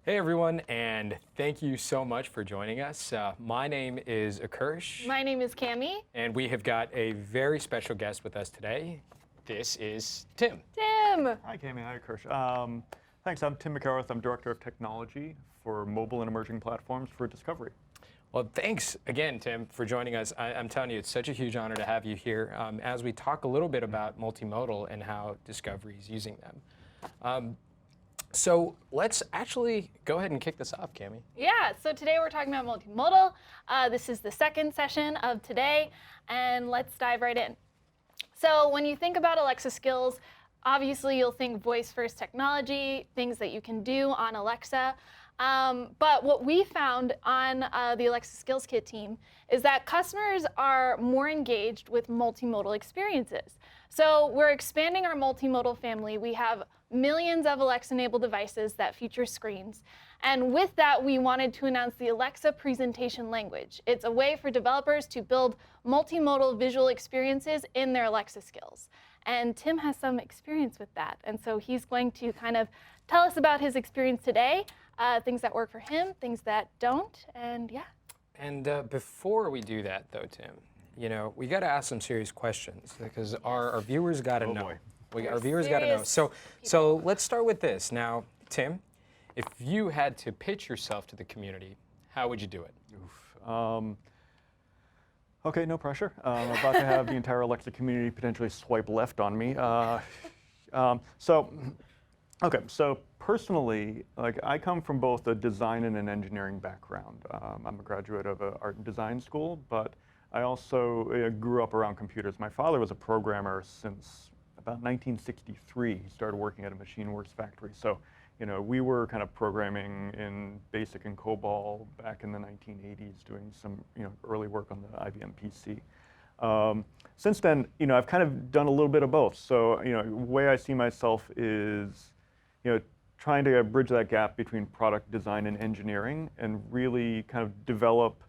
Hey everyone, and thank you so much for joining us. My name is Akursh, My name is Cami. and we have got a very special guest with us today. This is Tim. Tim. Hi, Cami. Hi, Kirsch. Thanks. I'm Tim McCarth. I'm Director of Technology for Mobile and Emerging Platforms for Discovery. Well, thanks again, Tim, for joining us. I'm telling you, it's such a huge honor to have you here as we talk a little bit about multimodal and how Discovery is using them. So let's actually go ahead and kick this off, Cami. Yeah, so today we're talking about multimodal. This is the second session of today, and let's dive right in. So when you think about Alexa skills, obviously you'll think voice-first technology, things that you can do on Alexa. But what we found on the Alexa Skills Kit team is that customers are more engaged with multimodal experiences. So we're expanding our multimodal family. We have millions of Alexa-enabled devices that feature screens. And with that, we wanted to announce the Alexa presentation language. It's a way for developers to build multimodal visual experiences in their Alexa skills. And Tim has some experience with that. And so he's going to kind of tell us about his experience today, things that work for him, things that don't, and yeah. And before we do that, though, Tim, you know, we got to ask some serious questions because our viewers got to know. Our viewers got to know. So let's start with this. Now, Tim, if you had to pitch yourself to the community, how would you do it? Okay, no pressure. I'm about to have the entire Alexa community potentially swipe left on me. So personally, like I come from both a design and an engineering background. I'm a graduate of an art and design school, but I also grew up around computers. My father was a programmer since about 1963. He started working at a machine works factory. So, you know, we were kind of programming in BASIC and COBOL back in the 1980s, doing some, early work on the IBM PC. Since then, I've kind of done a little bit of both. So, the way I see myself is, trying to bridge that gap between product design and engineering, and really kind of develop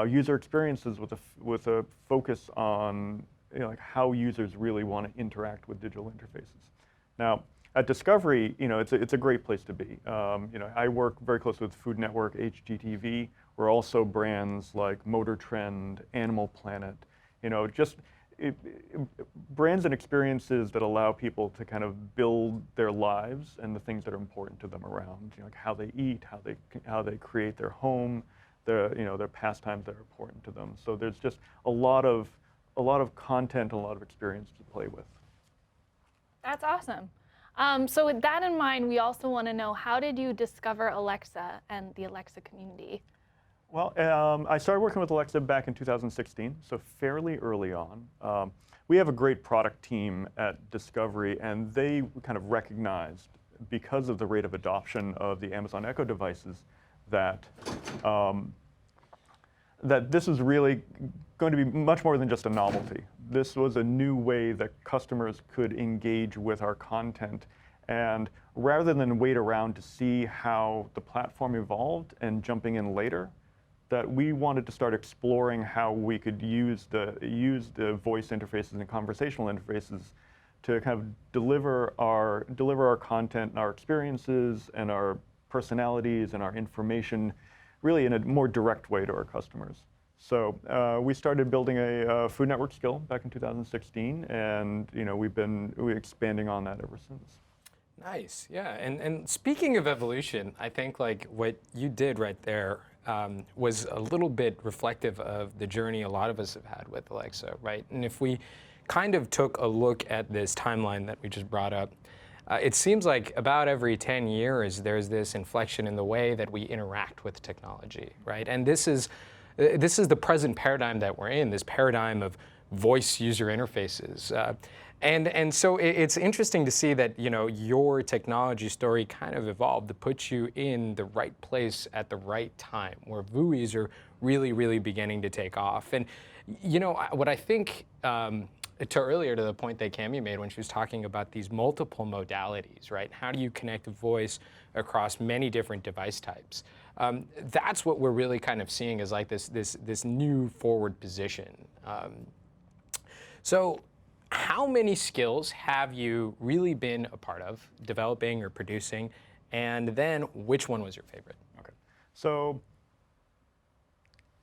user experiences with a focus on like how users really want to interact with digital interfaces. Now, at Discovery, it's a great place to be. I work very closely with Food Network, HGTV. We're also brands like Motor Trend, Animal Planet. Brands and experiences that allow people to kind of build their lives and the things that are important to them around, like how they eat, how they create their home, their pastimes that are important to them. So there's just a lot of content, a lot of experience to play with. That's awesome. So with that in mind, we also want to know, how did you discover Alexa and the Alexa community? Well, I started working with Alexa back in 2016, so fairly early on. We have a great product team at Discovery, and they kind of recognized, because of the rate of adoption of the Amazon Echo devices, that this is really going to be much more than just a novelty. This was a new way that customers could engage with our content. And rather than wait around to see how the platform evolved and jumping in later, that we wanted to start exploring how we could use the voice interfaces and conversational interfaces to kind of deliver our content and our experiences and our personalities and our information really in a more direct way to our customers. So we started building a Food Network skill back in 2016, and we're expanding on that ever since. Nice, yeah. And speaking of evolution, I think like what you did right there was a little bit reflective of the journey a lot of us have had with Alexa, right? And if we kind of took a look at this timeline that we just brought up, it seems like about every 10 years there's this inflection in the way that we interact with technology, right? And this is the present paradigm that we're in, this paradigm of voice user interfaces. And so it's interesting to see that your technology story kind of evolved to put you in the right place at the right time, where VUIs are really, really beginning to take off. And what I think, earlier to the point that Cami made when she was talking about these multiple modalities, right? How do you connect a voice across many different device types? That's what we're really kind of seeing as like this new forward position. So how many skills have you really been a part of developing or producing, And then which one was your favorite? Okay. So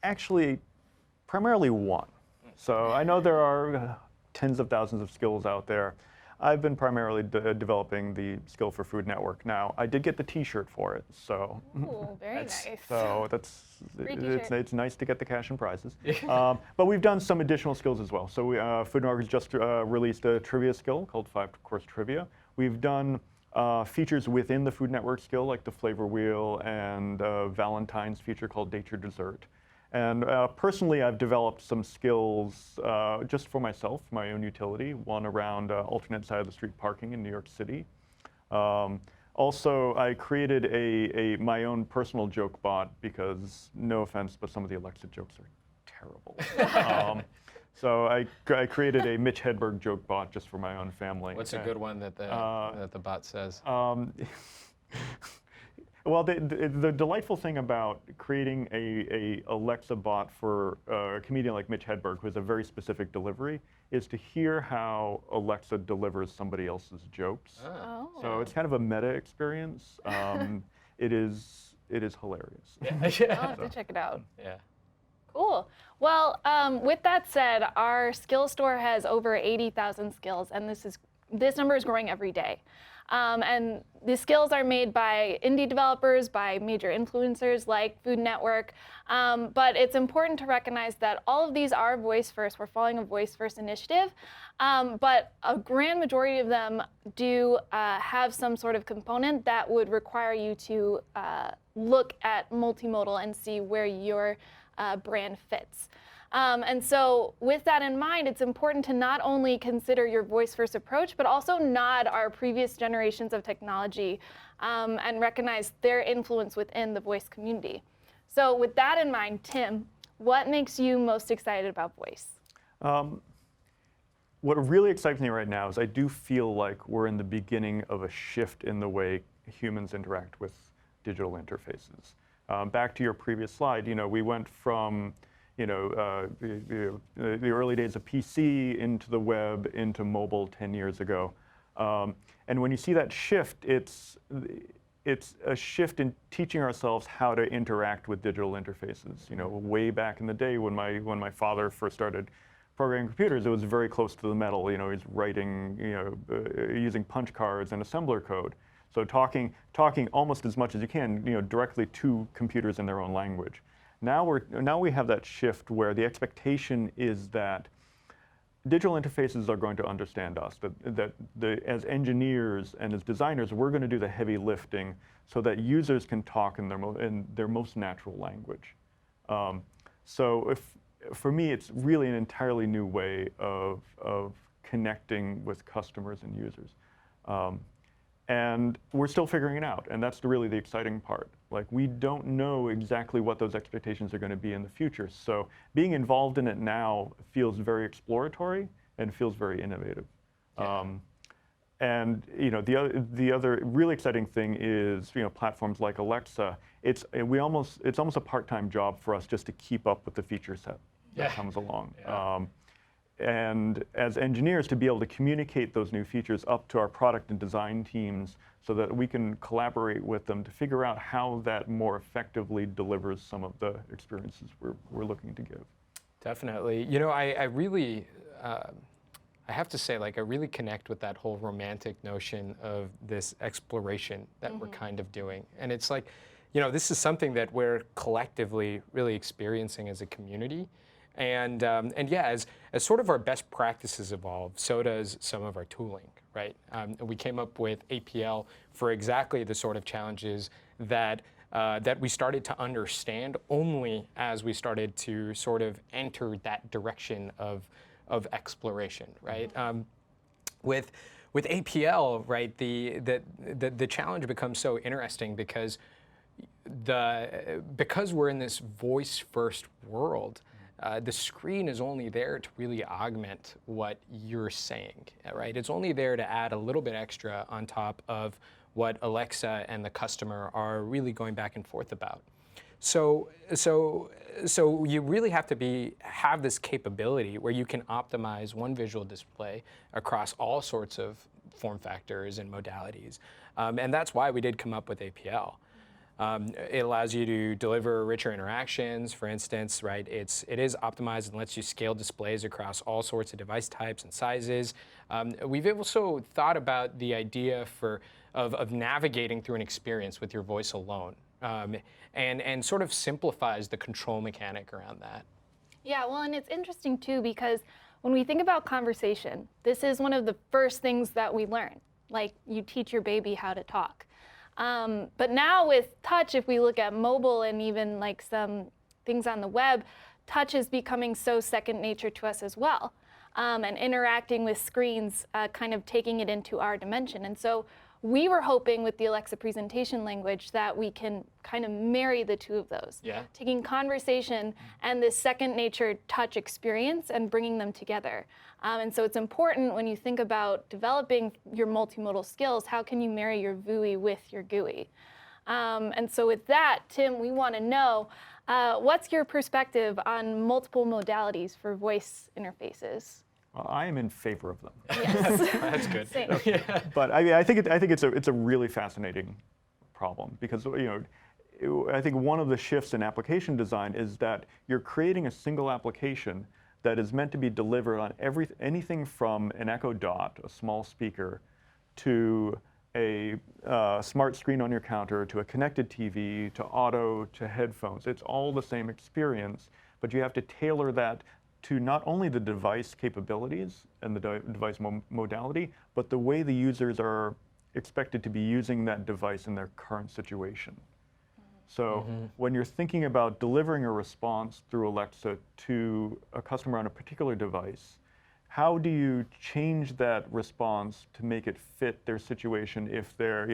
actually, primarily one. So I know there are tens of thousands of skills out there. I've been primarily developing the skill for Food Network. Now, I did get the T-shirt for it, so Ooh, very nice. so Free it's nice to get the cash and prizes. But we've done some additional skills as well. So Food Network has just released a trivia skill called 5-course trivia. We've done features within the Food Network skill, like the flavor wheel and Valentine's feature called Date Your Dessert. And personally, I've developed some skills just for myself, my own utility, one around alternate side of the street parking in New York City. Also, I created my own personal joke bot because, no offense, but some of the Alexa jokes are terrible. So I created a Mitch Hedberg joke bot just for my own family. What's a good one that the bot says? Well, the delightful thing about creating a Alexa bot for a comedian like Mitch Hedberg, who has a very specific delivery, is to hear how Alexa delivers somebody else's jokes. Oh. So it's kind of a meta experience. It is hilarious. I'll have to check it out. Yeah. Cool. Well, with that said, our skill store has over 80,000 skills, and this number is growing every day. And the skills are made by indie developers, by major influencers like Food Network. But it's important to recognize that all of these are voice first. We're following a voice first initiative. But a grand majority of them do have some sort of component that would require you to look at multimodal and see where your brand fits. And so with that in mind, it's important to not only consider your voice-first approach, but also nod our previous generations of technology and recognize their influence within the voice community. So with that in mind, Tim, what makes you most excited about voice? What really excites me right now is I do feel like we're in the beginning of a shift in the way humans interact with digital interfaces. Back to your previous slide, we went from the early days of PC into the web into mobile 10 years ago. And when you see that shift, it's a shift in teaching ourselves how to interact with digital interfaces. Way back in the day when my father first started programming computers, it was very close to the metal. He's writing, using punch cards and assembler code. So talking almost as much as you can, directly to computers in their own language. Now we have that shift where the expectation is that digital interfaces are going to understand us. That as engineers and as designers, we're going to do the heavy lifting so that users can talk in their most natural language. So for me, it's really an entirely new way of connecting with customers and users. And we're still figuring it out, and that's really the exciting part. Like, we don't know exactly what those expectations are going to be in the future. So being involved in it now feels very exploratory and feels very innovative. Yeah. And the other really exciting thing is platforms like Alexa. It's almost a part-time job for us just to keep up with the feature set that comes along. Yeah. And as engineers, to be able to communicate those new features up to our product and design teams so that we can collaborate with them to figure out how that more effectively delivers some of the experiences we're looking to give. Definitely. I really, I have to say, I really connect with that whole romantic notion of this exploration that we're kind of doing. And it's like, this is something that we're collectively really experiencing as a community. And yeah, as sort of our best practices evolve, so does some of our tooling, right? We came up with APL for exactly the sort of challenges that we started to understand only as we started to sort of enter that direction of exploration, right? With APL, right, the challenge becomes so interesting because we're in this voice-first world. The screen is only there to really augment what you're saying, right? It's only there to add a little bit extra on top of what Alexa and the customer are really going back and forth about. So you really have to have this capability where you can optimize one visual display across all sorts of form factors and modalities. And that's why we did come up with APL. It allows you to deliver richer interactions. For instance, right? It is optimized and lets you scale displays across all sorts of device types and sizes. We've also thought about the idea of navigating through an experience with your voice alone, and sort of simplifies the control mechanic around that. Yeah, well, and it's interesting too because when we think about conversation, this is one of the first things that we learn. Like you teach your baby how to talk. But now with touch, if we look at mobile and even like some things on the web, touch is becoming so second nature to us as well. And interacting with screens, kind of taking it into our dimension. And so we were hoping with the Alexa presentation language that we can kind of marry the two of those. Yeah. Taking conversation and this second nature touch experience and bringing them together. And so it's important when you think about developing your multimodal skills, how can you marry your vui with your GUI? And so with that, Tim, we want to know, what's your perspective on multiple modalities for voice interfaces? I am in favor of them. Yes. That's good. Same. But I mean, I think it's a really fascinating problem because I think one of the shifts in application design is that you're creating a single application that is meant to be delivered on anything from an Echo Dot, a small speaker, to a smart screen on your counter, to a connected TV, to auto, to headphones. It's all the same experience, but you have to tailor that to not only the device capabilities and the device modality, but the way the users are expected to be using that device in their current situation. So when you're thinking about delivering a response through Alexa to a customer on a particular device, how do you change that response to make it fit their situation if they're,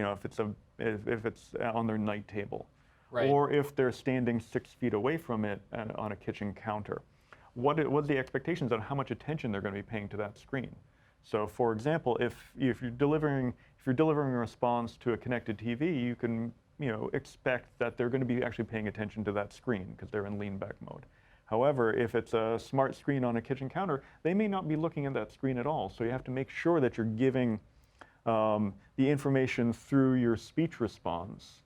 if it's on their night table, Right. or if they're standing 6 feet away from it on a kitchen counter? What are the expectations on how much attention they're going to be paying to that screen? So, for example, if you're delivering a response to a connected TV, you can expect that they're going to be actually paying attention to that screen because they're in lean back mode. However, if it's a smart screen on a kitchen counter, they may not be looking at that screen at all. So you have to make sure that you're giving the information through your speech response,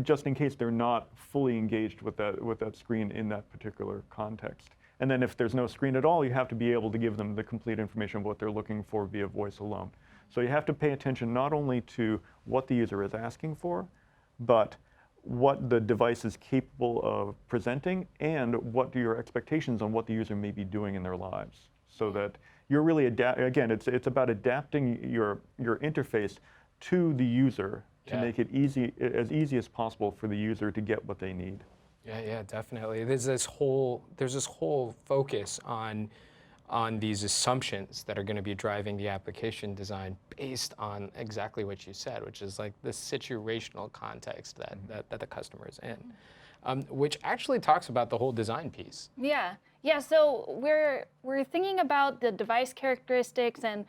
just in case they're not fully engaged with that screen in that particular context. And then if there's no screen at all, you have to be able to give them the complete information of what they're looking for via voice alone. So you have to pay attention not only to what the user is asking for, but what the device is capable of presenting and what are your expectations on what the user may be doing in their lives. So that you're really, again, it's about adapting your interface to the user to make it as easy as possible for the user to get what they need. Yeah, definitely. There's this whole focus on these assumptions that are going to be driving the application design based on exactly what you said, which is like the situational context that the customer is in, which actually talks about the whole design piece. Yeah. So we're thinking about the device characteristics and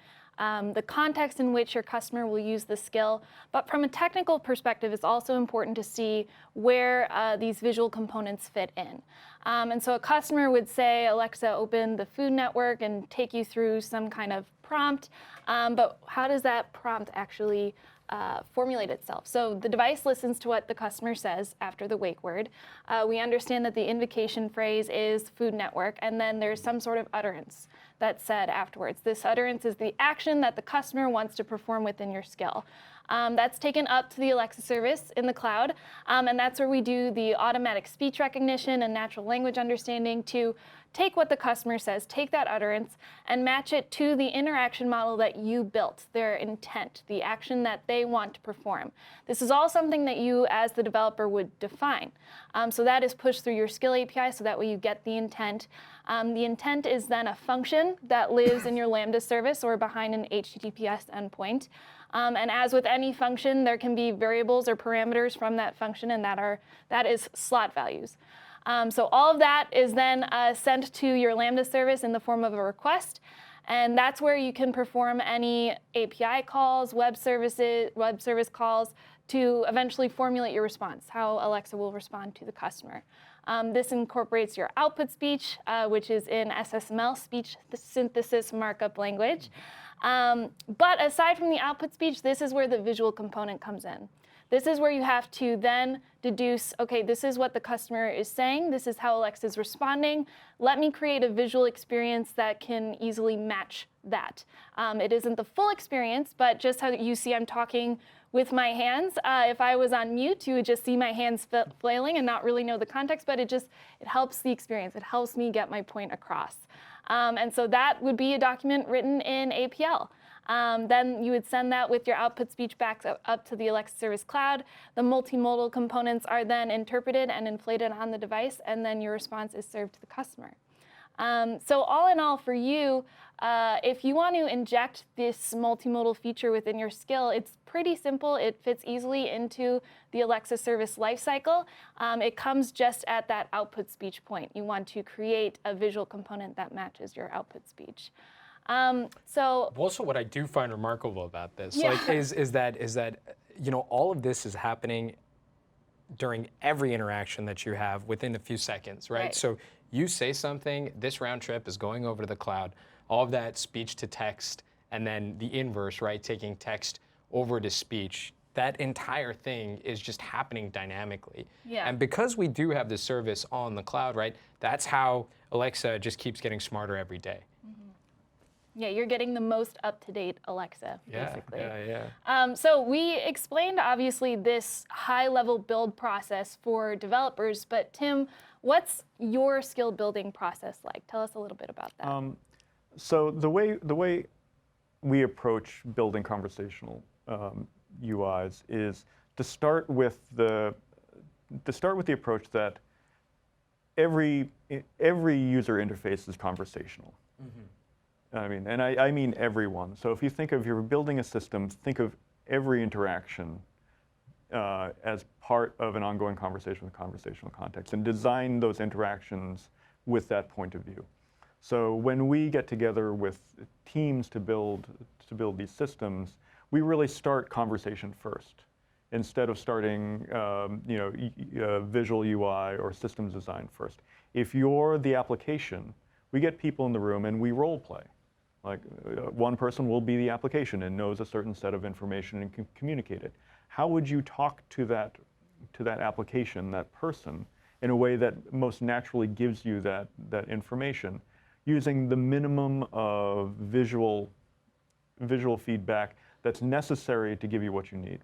the context in which your customer will use the skill. But from a technical perspective, it's also important to see where these visual components fit in. And so a customer would say, Alexa, open the Food Network and take you through some kind of prompt. But how does that prompt actually formulate itself? So the device listens to what the customer says after the wake word. We understand that the invocation phrase is Food Network, and then there's some sort of utterance that's said afterwards. This utterance is the action that the customer wants to perform within your skill. That's taken up to the Alexa service in the cloud, and that's where we do the automatic speech recognition and natural language understanding to take what the customer says, take that utterance, and match it to the interaction model that you built, their intent, the action that they want to perform. This is all something that you, as the developer, would define. So that is pushed through your skill API, so that way you get the intent. The intent is then a function that lives in your Lambda service or behind an HTTPS endpoint. And as with any function, there can be variables or parameters from that function, and that is slot values. So all of that is then sent to your Lambda service in the form of a request, and that's where you can perform any API calls, web service calls to eventually formulate your response, how Alexa will respond to the customer. This incorporates your output speech, which is in SSML, speech synthesis markup language. But aside from the output speech, this is where the visual component comes in. This is where you have to then deduce, okay, this is what the customer is saying, this is how Alexa is responding. Let me create a visual experience that can easily match that. It isn't the full experience, but just how you see I'm talking with my hands. If I was on mute, you would just see my hands flailing and not really know the context, but it helps the experience. It helps me get my point across. And so that would be a document written in APL. Then you would send that with your output speech back up to the Alexa Service Cloud. The multimodal components are then interpreted and inflated on the device, and then your response is served to the customer. So all in all, for you, if you want to inject this multimodal feature within your skill, it's pretty simple. It fits easily into the Alexa service lifecycle. It comes just at that output speech point. You want to create a visual component that matches your output speech. Also, what I do find remarkable about this, is that all of this is happening during every interaction that you have within a few seconds, right? So you say something, this round trip is going over to the cloud, all of that speech to text, and then the inverse, right? Taking text over to speech. That entire thing is just happening dynamically. Yeah. And because we do have this service on the cloud, right? That's how Alexa just keeps getting smarter every day. Yeah, you're getting the most up-to-date Alexa, basically. Yeah. So we explained, obviously, this high-level build process for developers, but Tim, what's your skill building process like? Tell us a little bit about that. So the way we approach building conversational UIs is to start with the approach that every user interface is conversational. I mean, and I mean everyone. So if you're building a system, think of every interaction as part of an ongoing conversation with conversational context, and design those interactions with that point of view. So when we get together with teams to build these systems, we really start conversation first, instead of starting visual UI or systems design first. If you're the application, we get people in the room and we role play. Like one person will be the application and knows a certain set of information and can communicate it. How would you talk to that application, that person, in a way that most naturally gives you that information, using the minimum of visual feedback that's necessary to give you what you need?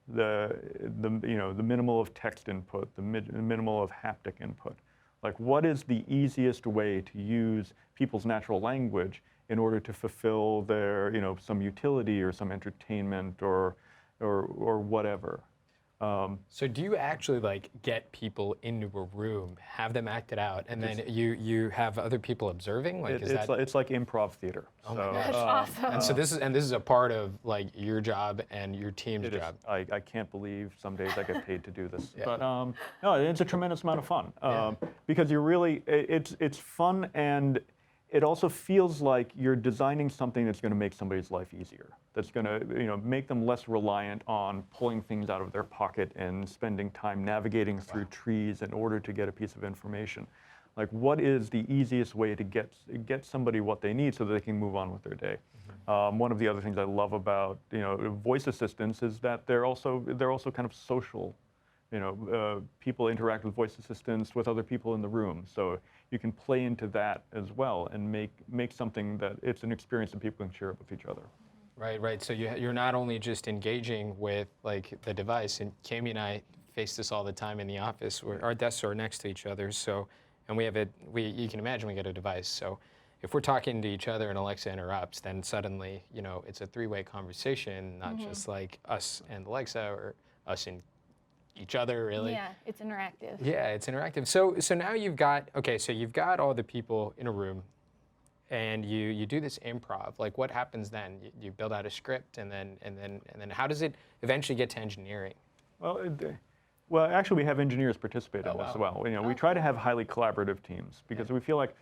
The minimal of text input, the minimal of haptic input. Like, what is the easiest way to use people's natural language in order to fulfill their, some utility or some entertainment or whatever? So do you actually get people into a room, have them act it out, and then you have other people observing? It's like improv theater. Oh my gosh. That's awesome. And so this is a part of your job and your team's job. I can't believe some days I get paid to do this. Yeah. But no, it's a tremendous amount of fun because it's fun, and it also feels like you're designing something that's going to make somebody's life easier. That's going to make them less reliant on pulling things out of their pocket and spending time navigating through trees in order to get a piece of information. Like, what is the easiest way to get somebody what they need so that they can move on with their day? One of the other things I love about voice assistants is that they're also kind of social. People interact with voice assistants with other people in the room, so you can play into that as well and make something that it's an experience that people can share with each other. Right. So you're not only just engaging with the device, and Cami and I face this all the time in the office, where our desks are next to each other. So, and you can imagine we get a device. So, if we're talking to each other and Alexa interrupts, then suddenly it's a three-way conversation, not just like us and Alexa or us and each other, really. Yeah, it's interactive. Yeah, it's interactive. So now you've got all the people in a room, and you do this improv. Like, what happens then? You build out a script, and then how does it eventually get to engineering? Well, actually, we have engineers participate in this as well. We try to have highly collaborative teams because we feel like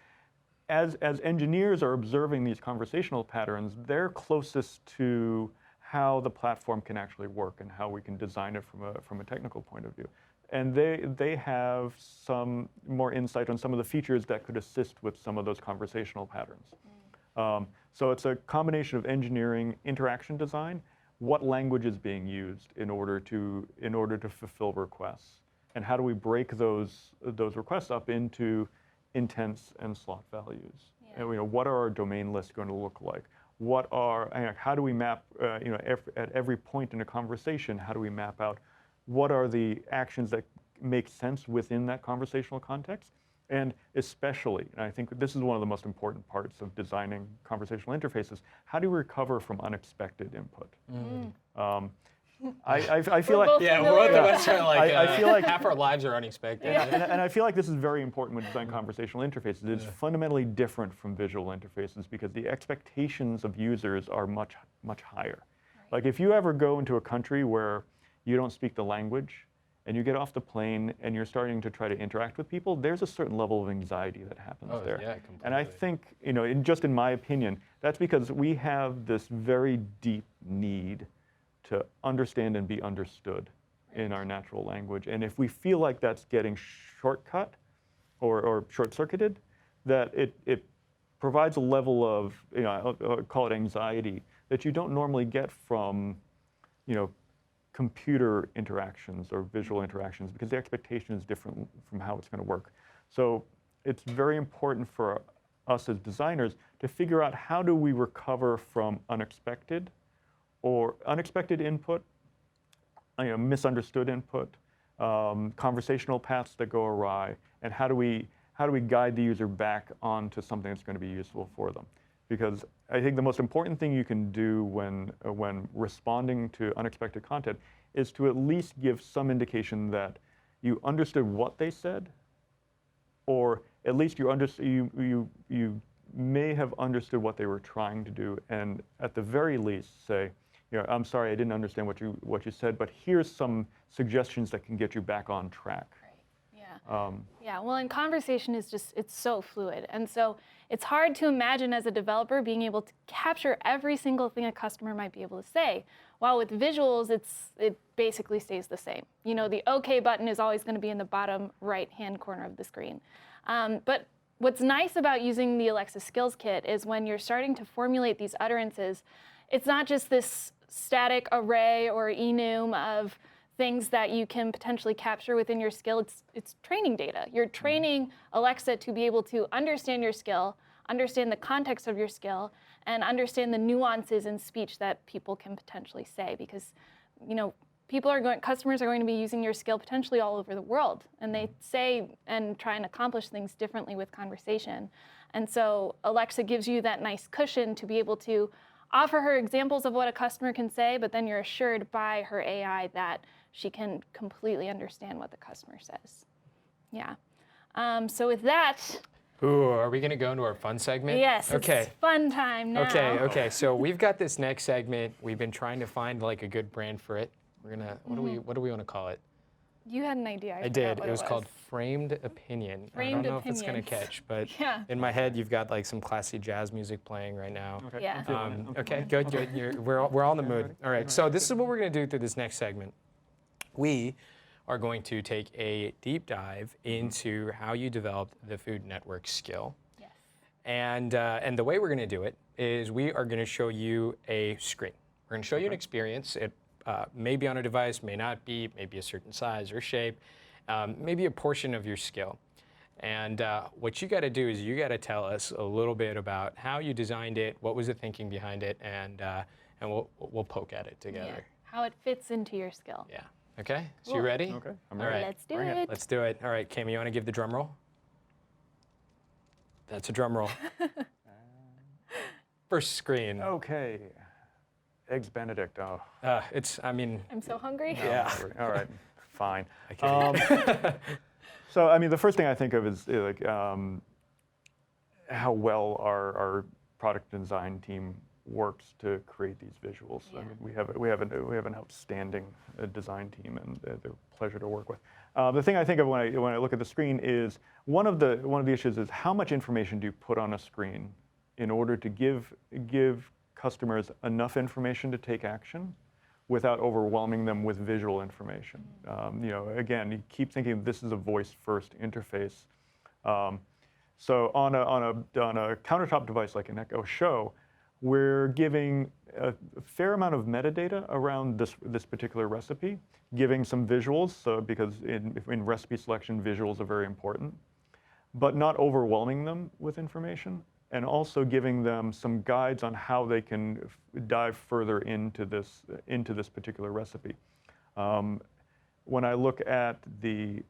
as engineers are observing these conversational patterns, they're closest to how the platform can actually work and how we can design it from a technical point of view. And they have some more insight on some of the features that could assist with some of those conversational patterns. So it's a combination of engineering, interaction design, what language is being used in order to fulfill requests, and how do we break those requests up into intents and slot values. Yeah. And, what are our domain lists going to look like? How do we map, at every point in a conversation, how do we map out what are the actions that make sense within that conversational context? And especially, and I think this is one of the most important parts of designing conversational interfaces, how do we recover from unexpected input? I feel like, Yeah, we're the ones who are like, I feel like half our lives are unexpected. and I feel like this is very important when designing conversational interfaces. It's fundamentally different from visual interfaces because the expectations of users are much, much higher. Like if you ever go into a country where you don't speak the language and you get off the plane and you're starting to try to interact with people, there's a certain level of anxiety that happens there. Yeah, completely. And I think, just in my opinion, that's because we have this very deep need to understand and be understood in our natural language. And if we feel like that's getting shortcut or short-circuited, that it provides a level of, I'll call it anxiety, that you don't normally get from, computer interactions or visual interactions because the expectation is different from how it's going to work. So it's very important for us as designers to figure out how do we recover from unexpected input, misunderstood input, conversational paths that go awry, and how do we guide the user back onto something that's going to be useful for them? Because I think the most important thing you can do when responding to unexpected content is to at least give some indication that you understood what they said, or at least you may have understood what they were trying to do, and at the very least say, I'm sorry, I didn't understand what you said, but here's some suggestions that can get you back on track. Yeah, well, and conversation is it's so fluid. And so it's hard to imagine as a developer being able to capture every single thing a customer might be able to say. While with visuals, it basically stays the same. The OK button is always going to be in the bottom right-hand corner of the screen. But what's nice about using the Alexa Skills Kit is when you're starting to formulate these utterances, it's not just this static array or enum of things that you can potentially capture within your skill. It's training data. You're training Alexa to be able to understand your skill, understand the context of your skill, and understand the nuances in speech that people can potentially say. Because, customers are going to be using your skill potentially all over the world, and they say and try and accomplish things differently with conversation. And so Alexa gives you that nice cushion to be able to offer her examples of what a customer can say, but then you're assured by her AI that she can completely understand what the customer says. Yeah. So with that. Ooh, are we going to go into our fun segment? Yes, okay. It's fun time now. Okay. So we've got this next segment. We've been trying to find like a good brand for it. We're gonna. What do we want to call it? You had an idea. I did. It was called Framed Opinion. I don't know if it's going to catch, but in my head, you've got like some classy jazz music playing right now. Okay. Yeah. Okay, good. We're all in the mood. All right, so this is what we're going to do through this next segment. We are going to take a deep dive into how you developed the Food Network skill. Yes. And the way we're going to do it is we are going to show you a screen. We're going to show you an experience. It may be on a device, may not be, maybe a certain size or shape, maybe a portion of your skill. And what you got to do is you got to tell us a little bit about how you designed it, what was the thinking behind it, and we'll poke at it together. Yeah. How it fits into your skill. Yeah. Okay. So Cool. you ready? Okay. I'm All ready. right. Let's do it. Let's do it. All right, Cam, you want to give the drum roll? That's a drum roll. First screen. Okay. Eggs Benedict. Oh. I'm so hungry. Yeah. All right. Fine. So the first thing I think of is how well our product design team works to create these visuals. Yeah. We have an outstanding design team, and they're a pleasure to work with. The thing I think of when I look at the screen is one of the issues is how much information do you put on a screen in order to give customers enough information to take action without overwhelming them with visual information. Again, you keep thinking this is a voice-first interface. So on a countertop device like an Echo Show, we're giving a fair amount of metadata around this particular recipe, giving some visuals, so because in recipe selection, visuals are very important, but not overwhelming them with information, and also giving them some guides on how they can dive further into this particular recipe. When I look at the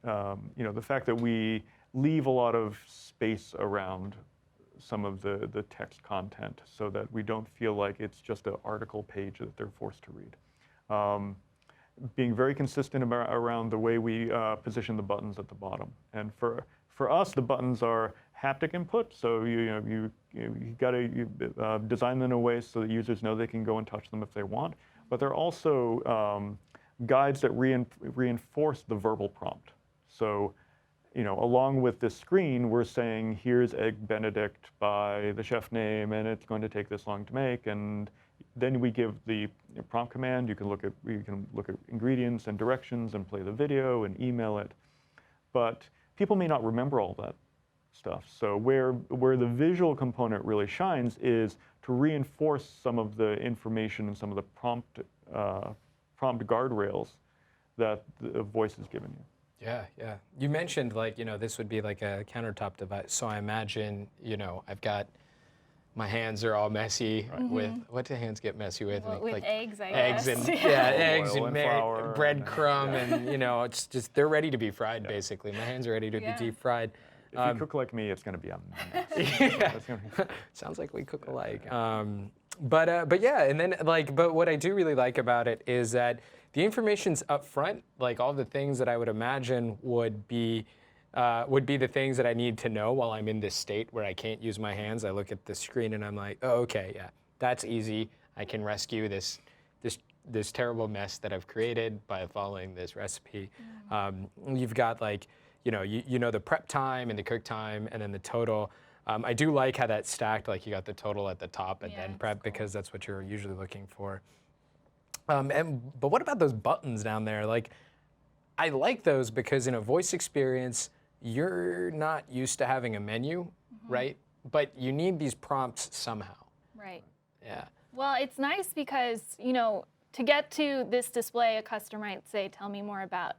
fact that we leave a lot of space around some of the text content so that we don't feel like it's just an article page that they're forced to read. Being very consistent around the way we position the buttons at the bottom. And for us, the buttons are haptic input, so you got to design them in a way so that users know they can go and touch them if they want. But they're also guides that reinforce the verbal prompt. So, along with this screen, we're saying, here's Egg Benedict by the chef name, and it's going to take this long to make. And then we give the prompt command. You can look at ingredients and directions and play the video and email it. But people may not remember all that stuff. So where the visual component really shines is to reinforce some of the information and some of the prompt guardrails that the voice is giving you. Yeah, yeah. You mentioned this would be like a countertop device. So I imagine, I've got, my hands are all messy with, what do hands get messy with? Well, with eggs, I eggs guess. and eggs Oil and and flour breadcrumb and it's just, they're ready to be fried basically. My hands are ready to be deep fried. If you cook like me, it's going to be a mess. Yeah. Sounds like we cook alike. But yeah, and then but what I do really like about it is that the information's up front, like all the things that I would imagine would be the things that I need to know while I'm in this state where I can't use my hands. I look at the screen and I'm like, oh, okay, yeah, that's easy. I can rescue this terrible mess that I've created by following this recipe. You've got the prep time and the cook time and then the total. I do like how that's stacked, like you got the total at the top and then prep, because that's what you're usually looking for. But what about those buttons down there? I like those because in a voice experience, you're not used to having a menu, right? But you need these prompts somehow. Right. Yeah. Well, it's nice because, to get to this display, a customer might say, tell me more about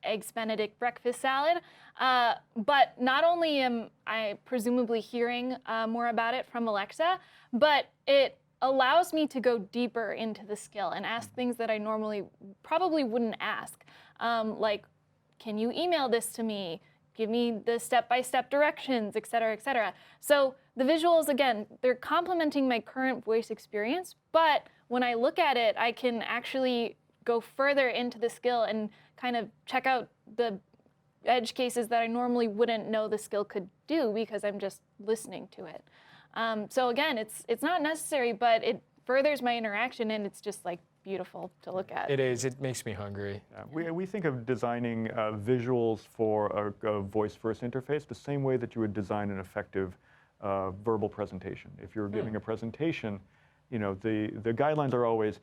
Eggs Benedict breakfast salad. But not only am I presumably hearing more about it from Alexa, but it allows me to go deeper into the skill and ask things that I normally probably wouldn't ask. Like, can you email this to me? Give me the step-by-step directions, et cetera, et cetera. So the visuals, again, they're complementing my current voice experience, but when I look at it, I can actually go further into the skill and kind of check out the edge cases that I normally wouldn't know the skill could do because I'm just listening to it. So again, it's not necessary, but it furthers my interaction, and it's just beautiful to look at. It is. It makes me hungry. We think of designing visuals for a voice-first interface the same way that you would design an effective verbal presentation. If you're giving a presentation, the guidelines are always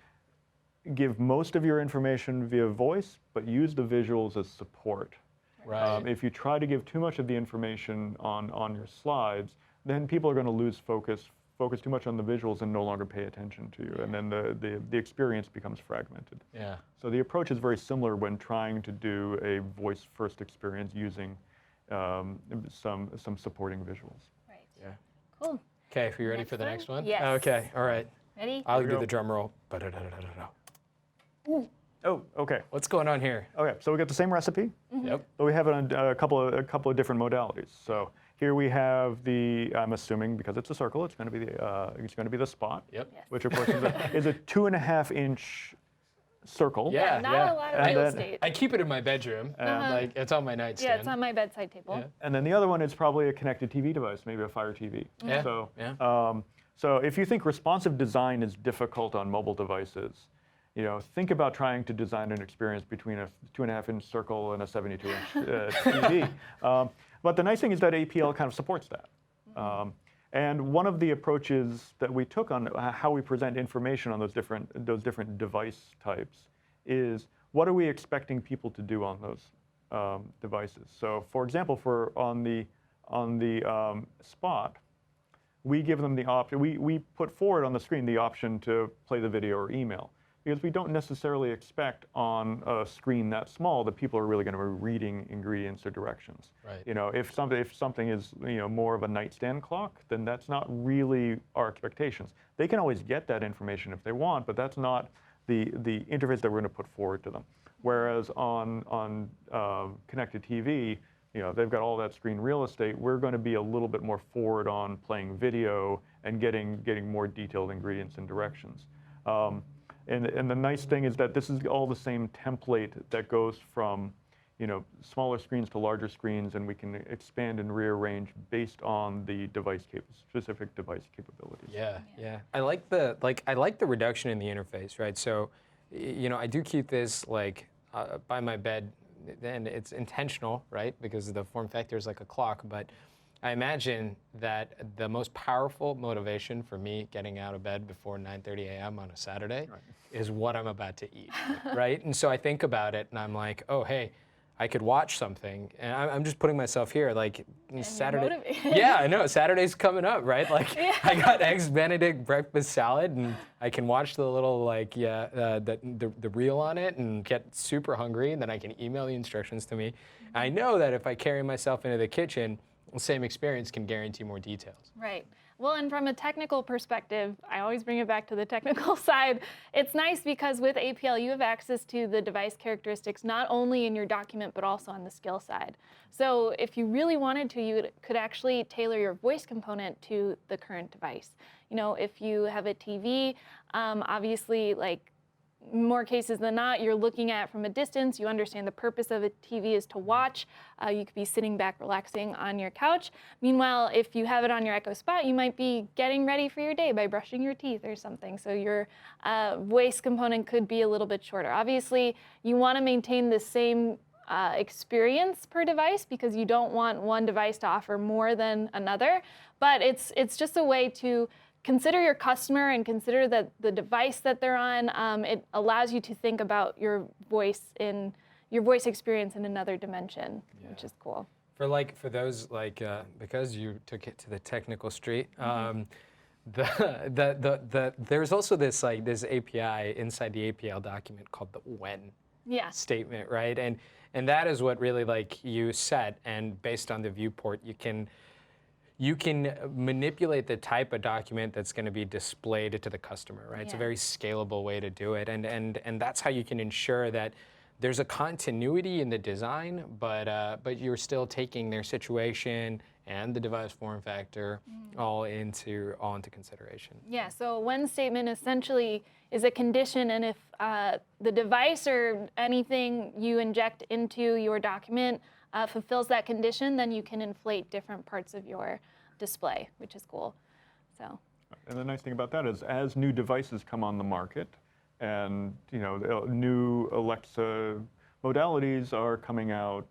give most of your information via voice, but use the visuals as support. Right. If you try to give too much of the information on your slides, then people are going to lose focus too much on the visuals and no longer pay attention to you, and then the experience becomes fragmented. Yeah. So the approach is very similar when trying to do a voice-first experience using some supporting visuals. Right. Yeah. Cool. Okay, are you ready for the next one? Yes. Okay, all right. Ready? I'll do the drum roll. Oh, okay. What's going on here? Okay, so we got the same recipe, Yep. but we have it on a couple of different modalities. So here we have I'm assuming because it's a circle, it's going to be the spot. Yep. Yes. Which of course is a 2.5-inch circle. Yeah, not a lot of real estate. I keep it in my bedroom. It's on my nightstand. Yeah, it's on my bedside table. Yeah. And then the other one is probably a connected TV device, maybe a Fire TV. Yeah. So, yeah. So if you think responsive design is difficult on mobile devices, think about trying to design an experience between a 2.5-inch circle and a 72-inch TV. But the nice thing is that APL kind of supports that. And one of the approaches that we took on how we present information on those different device types is what are we expecting people to do on those devices? So, for example, on the on the spot, we give them the option, we put forward on the screen the option to play the video or email. Because we don't necessarily expect on a screen that small that people are really going to be reading ingredients or directions. Right. You know, if something is more of a nightstand clock, then that's not really our expectations. They can always get that information if they want, but that's not the interface that we're going to put forward to them. Whereas on connected TV, they've got all that screen real estate. We're going to be a little bit more forward on playing video and getting more detailed ingredients and directions. And the nice thing is that this is all the same template that goes from smaller screens to larger screens, and we can expand and rearrange based on the specific device capabilities. Yeah. I like the reduction in the interface, right? So, I do keep this by my bed, and it's intentional, right? Because the form factor is like a clock, but I imagine that the most powerful motivation for me getting out of bed before 9:30 a.m. on a Saturday is what I'm about to eat, right? And so I think about it, and I'm like, oh, hey, I could watch something, and I'm just putting myself here, Saturday. Yeah, I know, Saturday's coming up, right? I got Eggs Benedict breakfast salad, and I can watch the little, the reel on it and get super hungry, and then I can email the instructions to me. I know that if I carry myself into the kitchen, the same experience can guarantee more details. Right. Well, and from a technical perspective, I always bring it back to the technical side. It's nice because with APL, you have access to the device characteristics not only in your document, but also on the skill side. So if you really wanted to, you could actually tailor your voice component to the current device. If you have a TV, obviously, more cases than not, you're looking at from a distance. You understand the purpose of a TV is to watch. You could be sitting back relaxing on your couch. Meanwhile, if you have it on your Echo Spot, you might be getting ready for your day by brushing your teeth or something. So your voice component could be a little bit shorter. Obviously, you want to maintain the same experience per device because you don't want one device to offer more than another. But it's just a way to consider your customer and consider that the device that they're on. It allows you to think about your voice experience in anher dimension, which is cool. For those because you took it to the technical street. There's also this this API inside the APL document called the when statement, right? And that is what really you set, and based on the viewport, you can manipulate the type of document that's going to be displayed to the customer, right? It's a very scalable way to do it, and that's how you can ensure that there's a continuity in the design, but you're still taking their situation and the device form factor all into consideration. Yeah. So a when statement essentially is a condition, and if the device or anything you inject into your document fulfills that condition, then you can inflate different parts of your display, which is cool. So. And the nice thing about that is, as new devices come on the market, and new Alexa modalities are coming out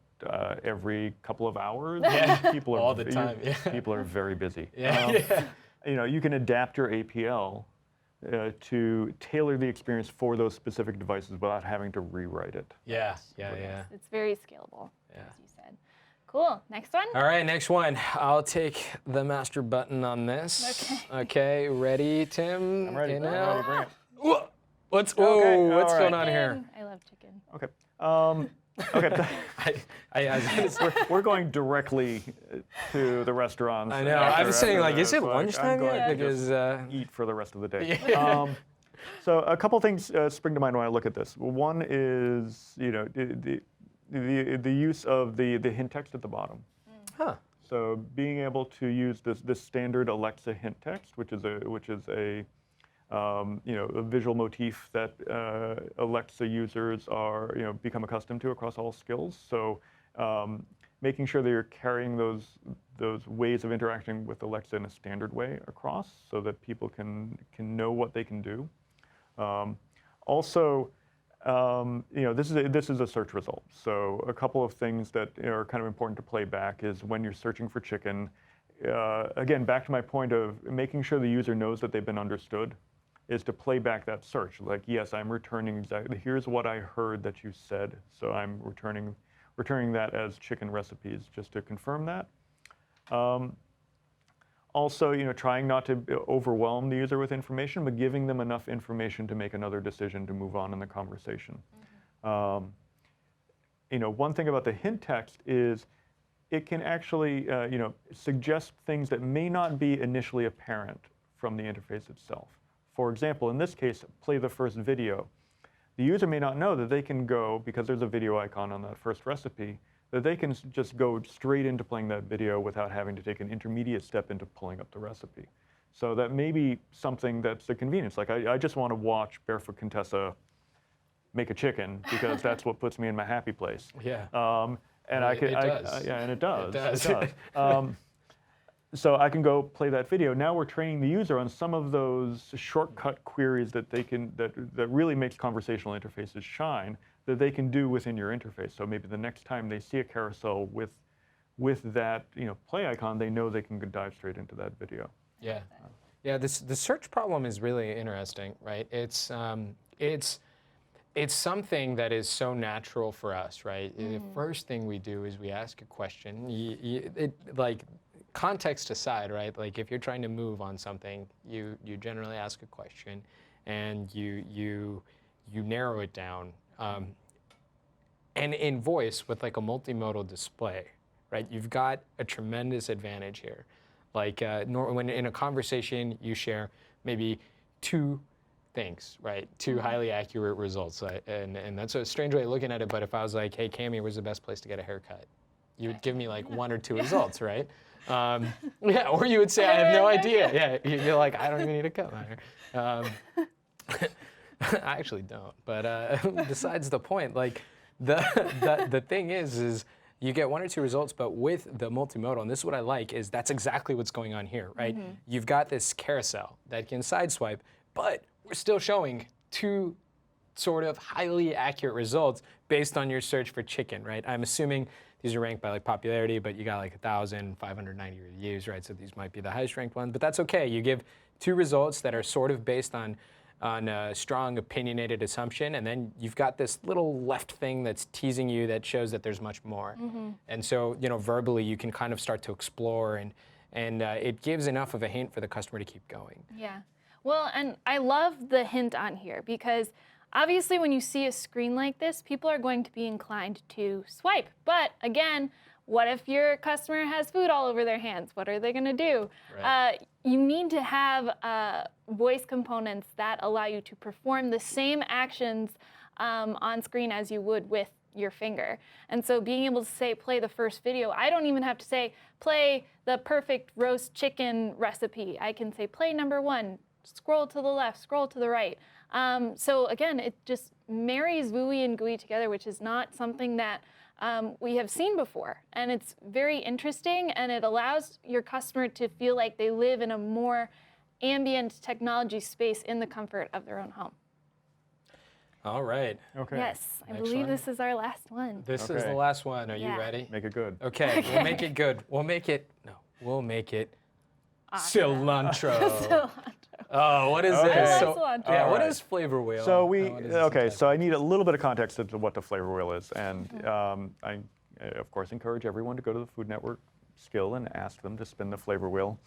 every couple of hours. People are all the time. People are very busy. Yeah. You can adapt your APL to tailor the experience for those specific devices without having to rewrite it. Yeah. It's very scalable, as you said. Cool. Next one. All right, next one. I'll take the master button on this. Okay, ready, Tim? I'm ready. Okay, I'm ready. Bring it. What's right. going on here? I love chicken. Okay. We're going directly to the restaurants. I know. I was saying, is it lunchtime yet? Because eat for the rest of the day. So a couple things spring to mind when I look at this. One is, the use of the hint text at the bottom. So being able to use this standard Alexa hint text, which is a visual motif that Alexa users are become accustomed to across all skills. So making sure that you're carrying those ways of interacting with Alexa in a standard way across, so that people can know what they can do. Also, this is a search result. So a couple of things that are kind of important to play back is when you're searching for chicken. Again, back to my point of making sure the user knows that they've been understood, is to play back that search. Yes, I'm returning exactly, here's what I heard that you said, so I'm returning that as chicken recipes, just to confirm that. Also, trying not to overwhelm the user with information, but giving them enough information to make another decision to move on in the conversation. One thing about the hint text is it can actually, suggest things that may not be initially apparent from the interface itself. For example, in this case, play the first video. The user may not know that they can go, because there's a video icon on that first recipe, that they can just go straight into playing that video without having to take an intermediate step into pulling up the recipe. So that may be something that's a convenience. Like I just want to watch Barefoot Contessa make a chicken because that's what puts me in my happy place. Yeah. And it does. Yeah, and it does. It does. So I can go play that video. Now we're training the user on some of those shortcut queries that they can that really makes conversational interfaces shine, that they can do within your interface. So maybe the next time they see a carousel with that play icon, they know they can dive straight into that video. Yeah. Yeah. The search problem is really interesting, right? It's something that is so natural for us, right? The first thing we do is we ask a question. Like, context aside, right? Like, if you're trying to move on something, you generally ask a question, and you narrow it down. And in voice, with like a multimodal display, right? You've got a tremendous advantage here. Like, when in a conversation, you share maybe two things, right? Two highly accurate results. And that's a strange way of looking at it, but if I was like, hey, Cami, where's the best place to get a haircut? You would give me like one or two results, right? Yeah, or you would say, I have no idea. Yeah, you're like, I don't even need a cut my hair. I actually don't, but besides the point, like, the thing is you get one or two results, but with the multimodal, and this is what I like, is that's exactly what's going on here, right? You've got this carousel that can sideswipe, but we're still showing two sort of highly accurate results based on your search for chicken, right? I'm assuming these are ranked by like popularity, but you got like 1,590 reviews, right? So these might be the highest ranked ones, but that's okay. You give two results that are sort of based on a strong opinionated assumption, and then you've got this little left thing that's teasing you that shows that there's much more. And so, verbally you can kind of start to explore, and it gives enough of a hint for the customer to keep going. Yeah. Well, and I love the hint on here because obviously when you see a screen like this, people are going to be inclined to swipe. But again, what if your customer has food all over their hands? What are they going to do? Right. You need to have voice components that allow you to perform the same actions on screen as you would with your finger. And so being able to say, play the first video, I don't even have to say, play the perfect roast chicken recipe. I can say, play number 1. Scroll to the left, scroll to the right. So again, it just marries Vui and GUI together, which is not something that we have seen before. And it's very interesting, and it allows your customer to feel like they live in a more ambient technology space in the comfort of their own home. All right. Okay. Yes, I Next believe one. this is our last one. This is Okay. the last one. Are Yeah. you ready? Make it good. Okay, we'll make it good. We'll make it Awesome. cilantro. Oh, what is Okay. this? I So, love cilantro. yeah, All what right. is flavor wheel? So What is so I need a little bit of context as to what the flavor wheel is, and I of course encourage everyone to go to the Food Network skill and ask them to spin the flavor wheel.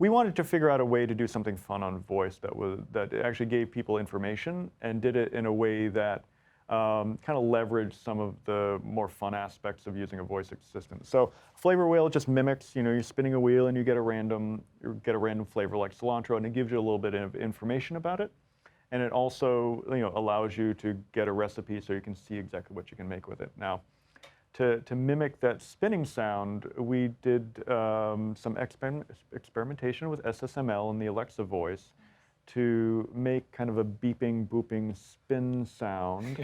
We wanted to figure out a way to do something fun on voice that actually gave people information and did it in a way that kind of leveraged some of the more fun aspects of using a voice assistant. So flavor wheel just mimics, you're spinning a wheel and you get a random flavor like cilantro, and it gives you a little bit of information about it. And it also allows you to get a recipe so you can see exactly what you can make with it. Now, to mimic that spinning sound, we did some experimentation with SSML and the Alexa voice to make kind of a beeping, booping spin sound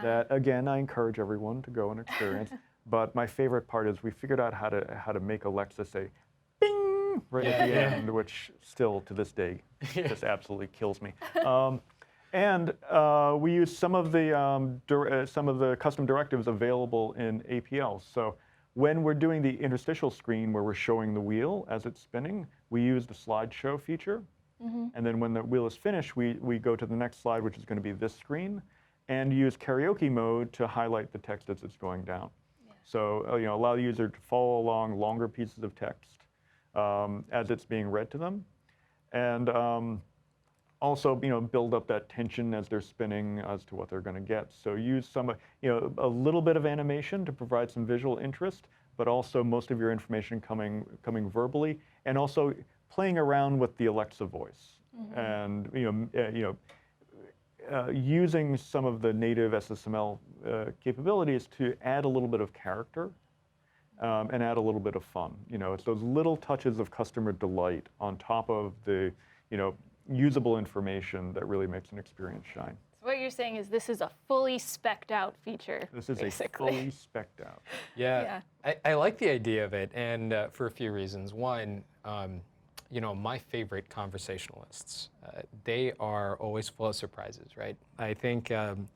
that, again, I encourage everyone to go and experience. But my favorite part is we figured out how to make Alexa say bing right at the end, which still to this day just absolutely kills me. And we use some of the custom directives available in APL. So when we're doing the interstitial screen where we're showing the wheel as it's spinning, we use the slideshow feature. And then when the wheel is finished, we go to the next slide, which is going to be this screen, and use karaoke mode to highlight the text as it's going down. So allow the user to follow along longer pieces of text as it's being read to them, and also build up that tension as they're spinning as to what they're going to get. So use a little bit of animation to provide some visual interest, but also most of your information coming verbally, and also playing around with the Alexa voice, and using some of the native SSML capabilities to add a little bit of character and add a little bit of fun. It's those little touches of customer delight on top of the usable information that really makes an experience shine. So what you're saying is this is a fully spec'd out feature. This is basically. a fully spec'd out. Yeah. I like the idea of it, and for a few reasons. One, my favorite conversationalists, they are always full of surprises, right? I think, I've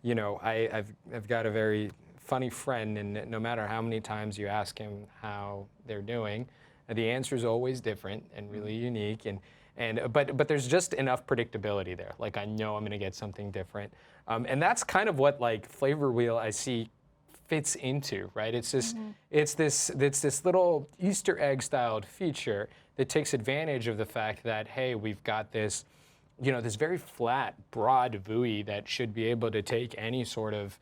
got a very funny friend, and no matter how many times you ask him how they're doing, the answer is always different and really unique. But there's just enough predictability there. Like, I know I'm going to get something different, and that's kind of what Flavor Wheel I see fits into, right? It's this little Easter egg styled feature that takes advantage of the fact that, hey, we've got this, this very flat, broad GUI that should be able to take any sort of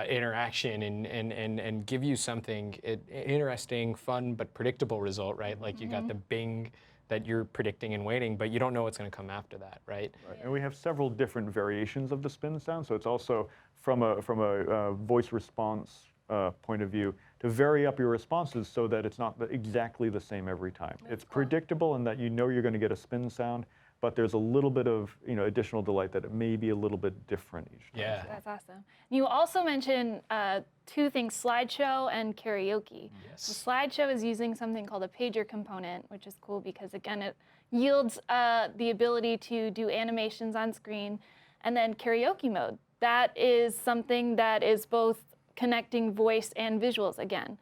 interaction and give you something interesting, fun, but predictable result, right? Like you got the Bing that you're predicting and waiting, but you don't know what's going to come after that, right? Right. And we have several different variations of the spin sound, so it's also from a voice response point of view to vary up your responses so that it's not exactly the same every time. It's predictable in that you're going to get a spin sound, but there's a little bit of additional delight that it may be a little bit different each time. Yeah. That's awesome. You also mentioned two things, slideshow and karaoke. Yes. The slideshow is using something called a pager component, which is cool because, again, it yields the ability to do animations on screen. And then karaoke mode, that is something that is both connecting voice and visuals again.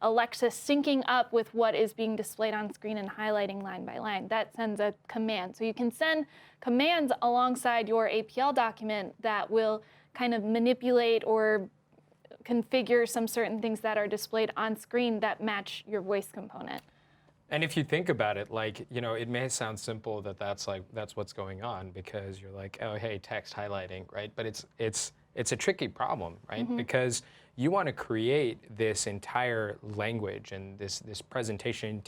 Alexa syncing up with what is being displayed on screen and highlighting line by line. That sends a command. So you can send commands alongside your APL document that will kind of manipulate or configure some certain things that are displayed on screen that match your voice component. And if you think about it, it may sound simple that's what's going on because you're like, oh, hey, text highlighting, right? But it's a tricky problem, right? Because you want to create this entire language and this presentation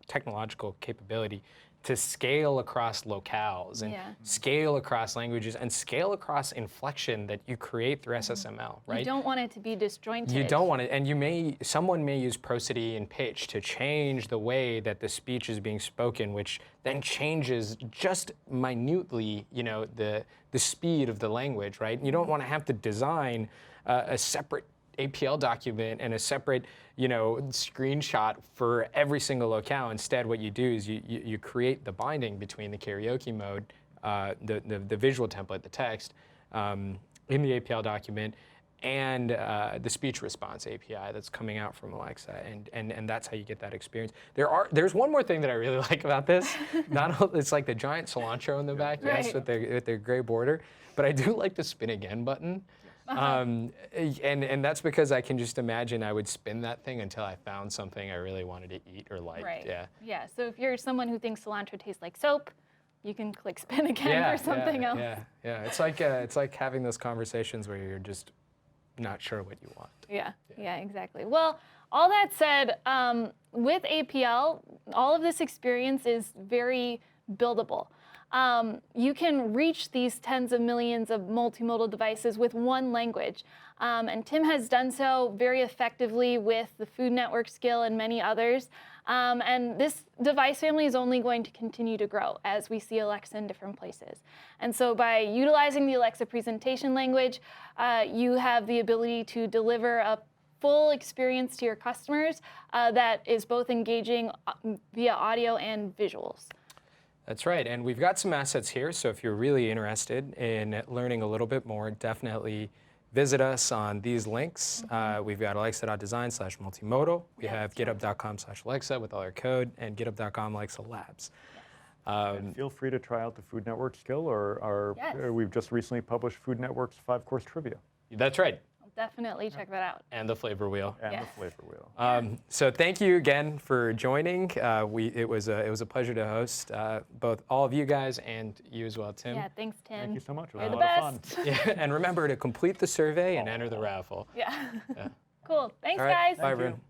technological capability to scale across locales and scale across languages and scale across inflection that you create through SSML, right? You don't want it to be disjointed. You don't want it, and someone may use prosody and pitch to change the way that the speech is being spoken, which then changes just minutely, the speed of the language, right? You don't want to have to design a separate APL document and a separate, screenshot for every single locale. Instead, what you do is you create the binding between the karaoke mode, the visual template, the text, in the APL document, and the speech response API that's coming out from Alexa, and that's how you get that experience. There's one more thing that I really like about this. It's like the giant cilantro in the back, yes, with their gray border, but I do like the spin again button. And that's because I can just imagine I would spin that thing until I found something I really wanted to eat or liked. Right. Yeah. Yeah. So if you're someone who thinks cilantro tastes like soap, you can click spin again for something else. Yeah. It's like having those conversations where you're just not sure what you want. Yeah, exactly. Well, all that said, with APL, all of this experience is very buildable. You can reach these tens of millions of multimodal devices with one language. And Tim has done so very effectively with the Food Network skill and many others. And this device family is only going to continue to grow as we see Alexa in different places. And so by utilizing the Alexa presentation language, you have the ability to deliver a full experience to your customers that is both engaging via audio and visuals. That's right, and we've got some assets here, so if you're really interested in learning a little bit more, definitely visit us on these links. We've got alexa.design/multimodal. We have github.com/Alexa with all our code, and github.com/Alexa Labs. And feel free to try out the Food Network skill, or we've just recently published Food Network's 5-course trivia. That's right. definitely check that out. And the flavor wheel. And Yes. the flavor wheel. So thank you again for joining. It was a pleasure to host both all of you guys and you as well, Tim. Yeah, thanks, Tim. Thank you so much. It was You're a the lot of best. fun. Yeah, and remember to complete the survey and enter the raffle. Yeah. Cool. Thanks, All right, guys. bye, Thank everyone. you.